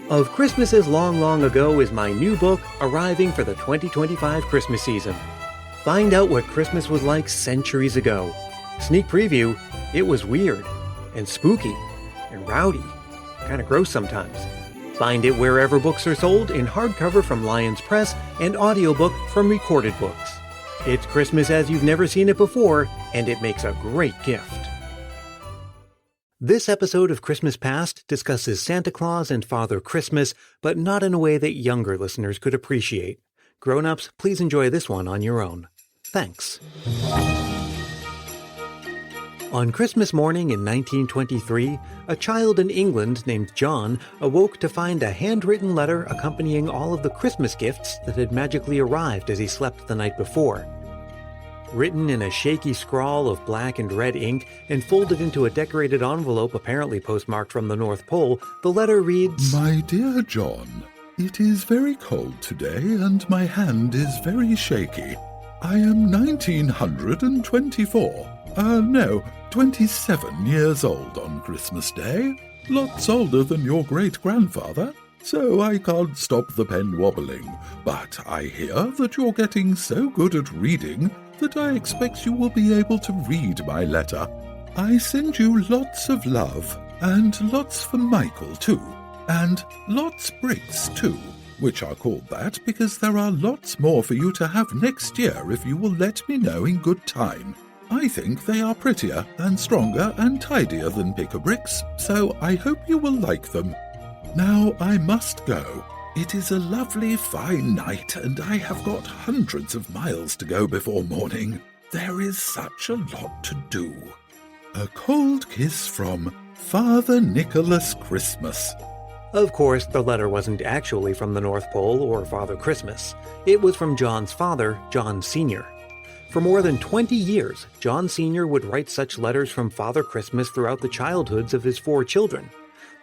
Of Christmases Long, Long Ago is my new book arriving for the 2025 Christmas season. Find out what Christmas was like centuries ago. Sneak preview, it was weird and spooky and rowdy, kind of gross sometimes. Find it wherever books are sold in hardcover from Lyons Press and audiobook from Recorded Books. It's Christmas as you've never seen it before, and it makes a great gift. This episode of Christmas Past discusses Santa Claus and Father Christmas, but not in a way that younger listeners could appreciate. Grown-ups, please enjoy this one on your own. Thanks. On Christmas morning in 1923, a child in England named John awoke to find a handwritten letter accompanying all of the Christmas gifts that had magically arrived as he slept the night before. Written in a shaky scrawl of black and red ink and folded into a decorated envelope apparently postmarked from the North Pole, the letter reads, "My dear John, it is very cold today and my hand is very shaky. I am 27 years old on Christmas Day, lots older than your great-grandfather, so I can't stop the pen wobbling. But I hear that you're getting so good at reading that I expect you will be able to read my letter. I send you lots of love, and lots for Michael too, and lots bricks too, which are called that because there are lots more for you to have next year if you will let me know in good time. I think they are prettier and stronger and tidier than pick-a-bricks, so I hope you will like them. Now I must go. It is a lovely fine night and I have got hundreds of miles to go before morning. There is such a lot to do. A cold kiss from Father Nicholas Christmas." Of course, the letter wasn't actually from the North Pole or Father Christmas. It was from John's father, John Sr. For more than 20 years, John Sr. would write such letters from Father Christmas throughout the childhoods of his 4 children.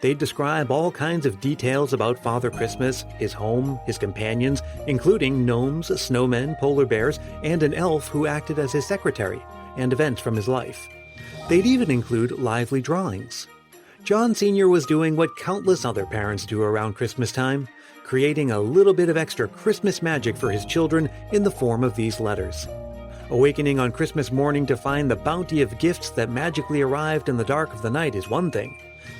They'd describe all kinds of details about Father Christmas, his home, his companions, including gnomes, snowmen, polar bears, and an elf who acted as his secretary, and events from his life. They'd even include lively drawings. John Sr. was doing what countless other parents do around Christmas time, creating a little bit of extra Christmas magic for his children in the form of these letters. Awakening on Christmas morning to find the bounty of gifts that magically arrived in the dark of the night is one thing,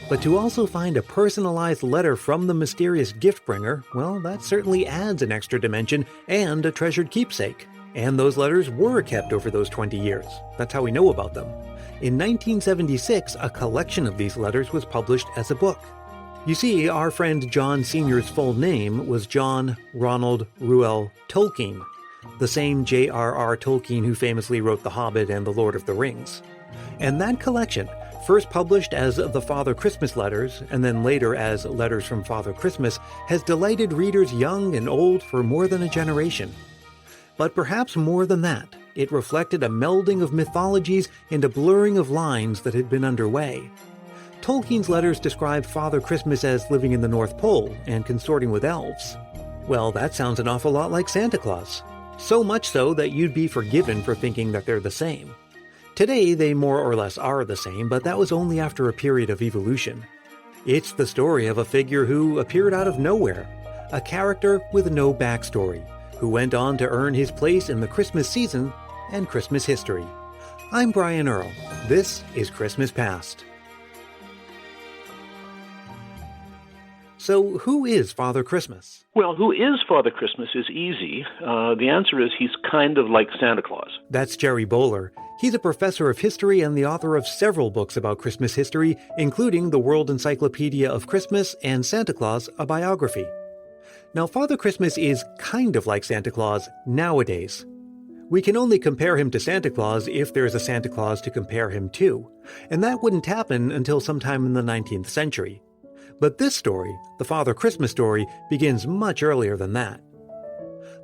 but to also find a personalized letter from the mysterious gift-bringer, well, that certainly adds an extra dimension and a treasured keepsake. And those letters were kept over those 20 years. That's how we know about them. In 1976, a collection of these letters was published as a book. You see, our friend John Sr.'s full name was John Ronald Reuel Tolkien, the same J.R.R. Tolkien who famously wrote The Hobbit and The Lord of the Rings. And that collection, first published as the Father Christmas Letters, and then later as Letters from Father Christmas, has delighted readers young and old for more than a generation. But perhaps more than that, it reflected a melding of mythologies and a blurring of lines that had been underway. Tolkien's letters described Father Christmas as living in the North Pole and consorting with elves. Well, that sounds an awful lot like Santa Claus. So much so that you'd be forgiven for thinking that they're the same. Today, they more or less are the same, but that was only after a period of evolution. It's the story of a figure who appeared out of nowhere, a character with no backstory, who went on to earn his place in the Christmas season and Christmas history. I'm Brian Earl. This is Christmas Past. So, who is Father Christmas? Well, who is Father Christmas is easy. The answer is he's kind of like Santa Claus. That's Gerry Bowler. He's a professor of history and the author of several books about Christmas history, including the World Encyclopedia of Christmas and Santa Claus, a biography. Now, Father Christmas is kind of like Santa Claus nowadays. We can only compare him to Santa Claus if there's a Santa Claus to compare him to, and that wouldn't happen until sometime in the 19th century. But this story, the Father Christmas story, begins much earlier than that.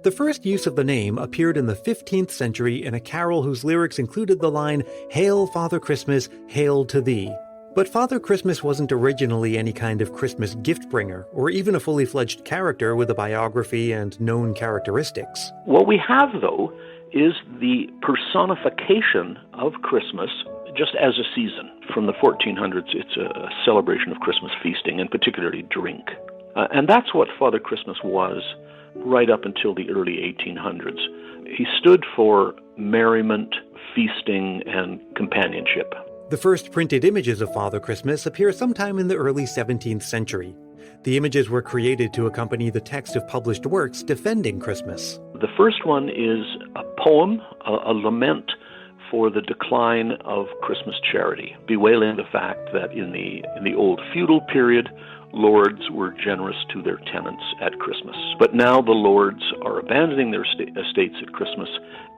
The first use of the name appeared in the 15th century in a carol whose lyrics included the line, "Hail, Father Christmas, hail to thee." But Father Christmas wasn't originally any kind of Christmas gift-bringer, or even a fully fledged character with a biography and known characteristics. What we have, though, is the personification of Christmas just as a season. From the 1400s, it's a celebration of Christmas feasting, and particularly drink. And that's what Father Christmas was right up until the early 1800s. He stood for merriment, feasting, and companionship. The first printed images of Father Christmas appear sometime in the early 17th century. The images were created to accompany the text of published works defending Christmas. The first one is a poem, a lament for the decline of Christmas charity, bewailing the fact that in the old feudal period, lords were generous to their tenants at Christmas. But now the lords are abandoning their estates at Christmas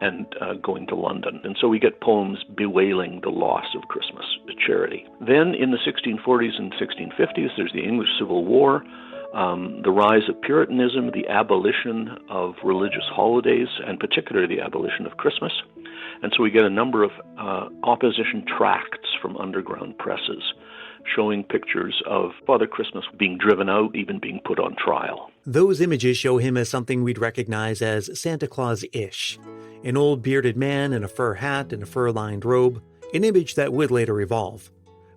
and going to London. And so we get poems bewailing the loss of Christmas charity. Then in the 1640s and 1650s, there's the English Civil War, the rise of Puritanism, the abolition of religious holidays, and particularly the abolition of Christmas. And so we get a number of opposition tracts from underground presses showing pictures of Father Christmas being driven out, even being put on trial. Those images show him as something we'd recognize as Santa Claus-ish. An old bearded man in a fur hat and a fur-lined robe, an image that would later evolve.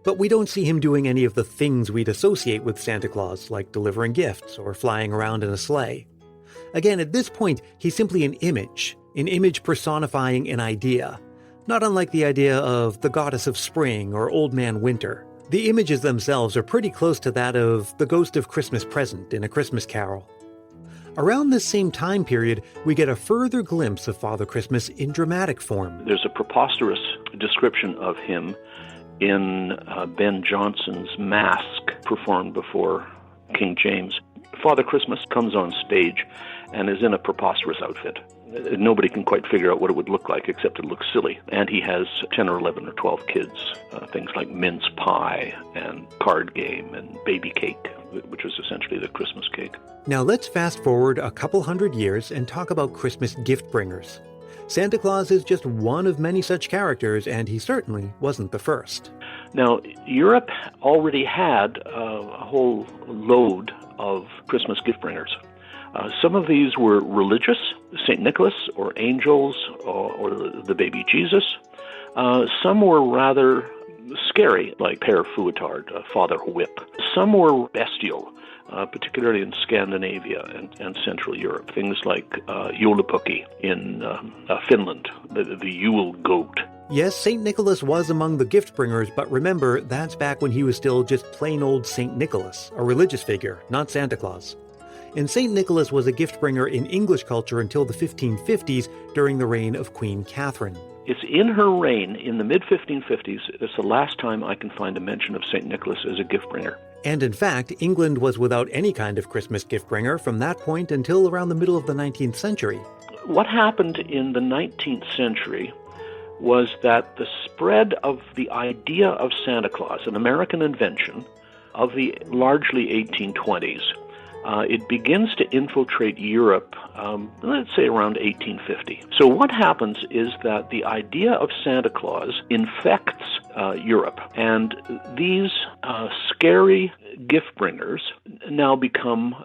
But we don't see him doing any of the things we'd associate with Santa Claus, like delivering gifts or flying around in a sleigh. Again, at this point, he's simply an image personifying an idea, not unlike the idea of the goddess of spring or Old Man Winter. The images themselves are pretty close to that of the ghost of Christmas present in A Christmas Carol. Around this same time period, we get a further glimpse of Father Christmas in dramatic form. There's a preposterous description of him in Ben Jonson's Mask, performed before King James. Father Christmas comes on stage and is in a preposterous outfit. Nobody can quite figure out what it would look like, except it looks silly. And he has 10 or 11 or 12 kids, things like mince pie and card game and baby cake, which is essentially the Christmas cake. Now let's fast forward a couple hundred years and talk about Christmas gift bringers. Santa Claus is just one of many such characters, and he certainly wasn't the first. Now, Europe already had a whole load of Christmas gift bringers. Some of these were religious, St. Nicholas or angels or the baby Jesus. Some were rather scary, like Père Fouettard, Father Whip. Some were bestial, particularly in Scandinavia and Central Europe. Things like Joulupukki in Finland, the Yule goat. Yes, St. Nicholas was among the gift bringers, but remember, that's back when he was still just plain old St. Nicholas, a religious figure, not Santa Claus. And St. Nicholas was a gift bringer in English culture until the 1550s during the reign of Queen Catherine. It's in her reign, in the mid-1550s, it's the last time I can find a mention of St. Nicholas as a gift bringer. And in fact, England was without any kind of Christmas gift bringer from that point until around the middle of the 19th century. What happened in the 19th century was that the spread of the idea of Santa Claus, an American invention of the largely 1820s, it begins to infiltrate Europe, let's say around 1850. So what happens is that the idea of Santa Claus infects Europe, and these scary gift bringers now become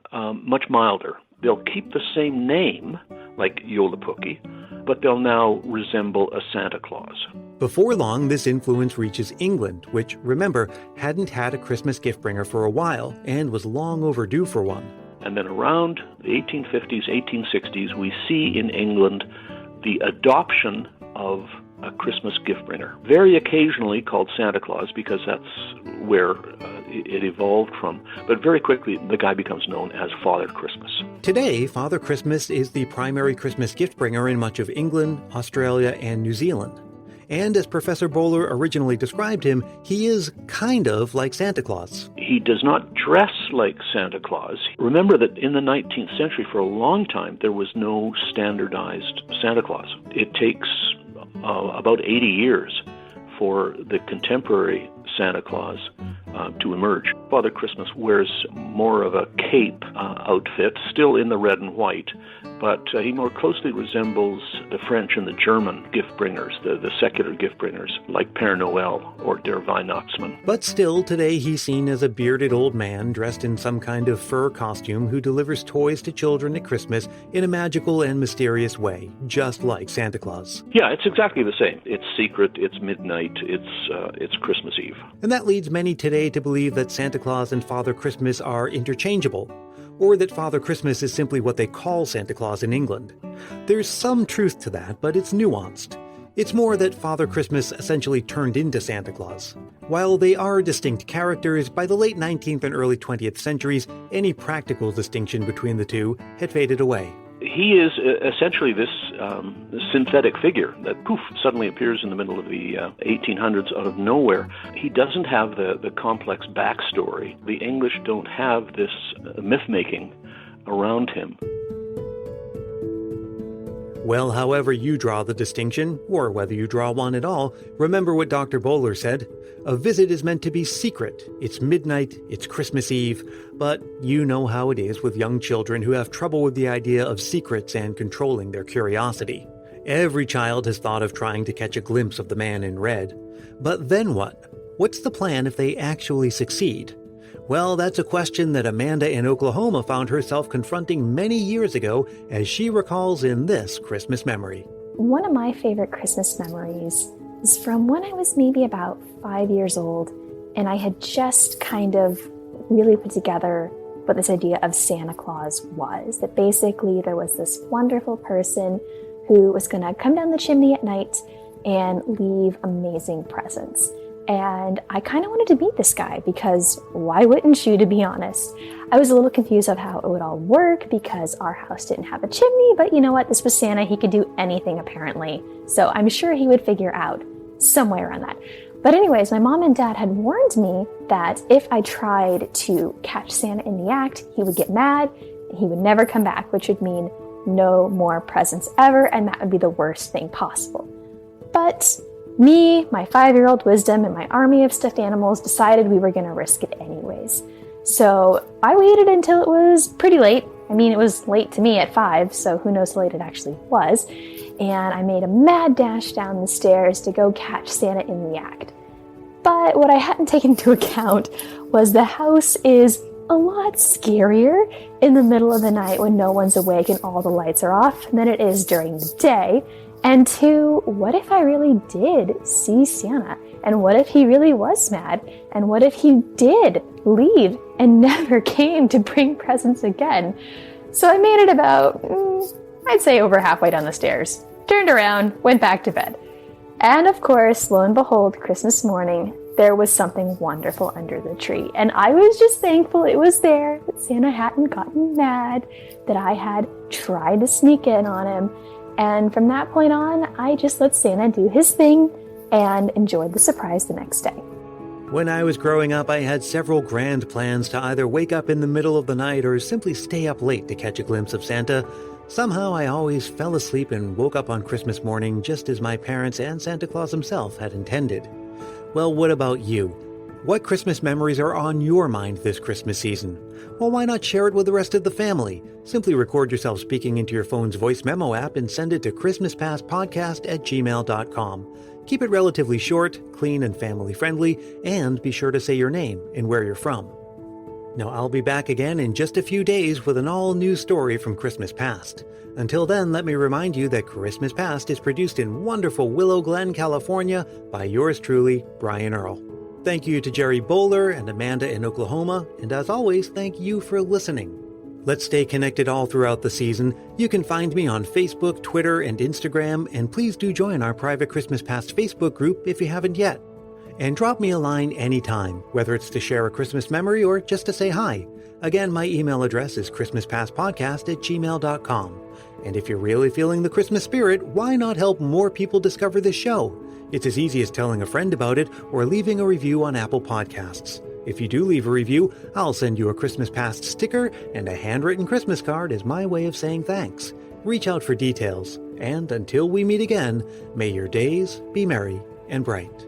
much milder. They'll keep the same name, like Joulupukki, but they'll now resemble a Santa Claus. Before long, this influence reaches England, which, remember, hadn't had a Christmas gift bringer for a while and was long overdue for one. And then around the 1850s, 1860s, we see in England the adoption of a Christmas gift bringer, very occasionally called Santa Claus because that's where it evolved from. But very quickly, the guy becomes known as Father Christmas. Today, Father Christmas is the primary Christmas gift bringer in much of England, Australia, and New Zealand. And as Professor Bowler originally described him, he is kind of like Santa Claus. He does not dress like Santa Claus. Remember that in the 19th century, for a long time, there was no standardized Santa Claus. It takes about 80 years for the contemporary Santa Claus to emerge. Father Christmas wears more of a cape outfit, still in the red and white, but he more closely resembles the French and the German gift bringers, the secular gift bringers, like Père Noël or Der Weihnachtsmann. But still, today he's seen as a bearded old man dressed in some kind of fur costume who delivers toys to children at Christmas in a magical and mysterious way, just like Santa Claus. Yeah, it's exactly the same. It's secret, it's midnight, it's Christmas Eve. And that leads many today to believe that Santa Claus and Father Christmas are interchangeable, or that Father Christmas is simply what they call Santa Claus in England. There's some truth to that, but it's nuanced. It's more that Father Christmas essentially turned into Santa Claus. While they are distinct characters, by the late 19th and early 20th centuries, any practical distinction between the two had faded away. He is essentially this synthetic figure that poof suddenly appears in the middle of the 1800s out of nowhere. He doesn't have the complex backstory. The English don't have this myth-making around him. Well, however you draw the distinction, or whether you draw one at all, remember what Dr. Bowler said. A visit is meant to be secret. It's midnight, it's Christmas Eve, but you know how it is with young children who have trouble with the idea of secrets and controlling their curiosity. Every child has thought of trying to catch a glimpse of the man in red. But then what? What's the plan if they actually succeed? Well, that's a question that Amanda in Oklahoma found herself confronting many years ago, as she recalls in this Christmas memory. One of my favorite Christmas memories is from when I was maybe about 5 years old, and I had just kind of really put together what this idea of Santa Claus was. That basically there was this wonderful person who was going to come down the chimney at night and leave amazing presents. And I kind of wanted to meet this guy because why wouldn't you, to be honest? I was a little confused of how it would all work because our house didn't have a chimney, but you know what? This was Santa. He could do anything apparently. So I'm sure he would figure out some way around that. But anyways, my mom and dad had warned me that if I tried to catch Santa in the act, he would get mad and he would never come back, which would mean no more presents ever, and that would be the worst thing possible. But me, my 5-year-old wisdom, and my army of stuffed animals decided we were going to risk it anyways. So I waited until it was pretty late. I mean, it was late to me at 5, so who knows how late it actually was. And I made a mad dash down the stairs to go catch Santa in the act. But what I hadn't taken into account was the house is a lot scarier in the middle of the night when no one's awake and all the lights are off than it is during the day. And 2, what if I really did see Santa? And what if he really was mad? And what if he did leave and never came to bring presents again? So I made it about, I'd say over halfway down the stairs, turned around, went back to bed. And of course, lo and behold, Christmas morning, there was something wonderful under the tree. And I was just thankful it was there, that Santa hadn't gotten mad, that I had tried to sneak in on him. And from that point on, I just let Santa do his thing and enjoyed the surprise the next day. When I was growing up, I had several grand plans to either wake up in the middle of the night or simply stay up late to catch a glimpse of Santa. Somehow I always fell asleep and woke up on Christmas morning just as my parents and Santa Claus himself had intended. Well, what about you? What Christmas memories are on your mind this Christmas season? Well, why not share it with the rest of the family? Simply record yourself speaking into your phone's voice memo app and send it to christmaspastpodcast@gmail.com. Keep it relatively short, clean, and family-friendly, and be sure to say your name and where you're from. Now, I'll be back again in just a few days with an all-new story from Christmas Past. Until then, let me remind you that Christmas Past is produced in wonderful Willow Glen, California by yours truly, Brian Earl. Thank you to Gerry Bowler and Amanda in Oklahoma, and as always, thank you for listening. Let's stay connected all throughout the season. You can find me on Facebook, Twitter, and Instagram, and please do join our private Christmas Past Facebook group if you haven't yet. And drop me a line anytime, whether it's to share a Christmas memory or just to say hi. Again, my email address is christmaspastpodcast@gmail.com. And if you're really feeling the Christmas spirit, why not help more people discover this show? It's as easy as telling a friend about it or leaving a review on Apple Podcasts. If you do leave a review, I'll send you a Christmas Past sticker and a handwritten Christmas card as my way of saying thanks. Reach out for details. And until we meet again, may your days be merry and bright.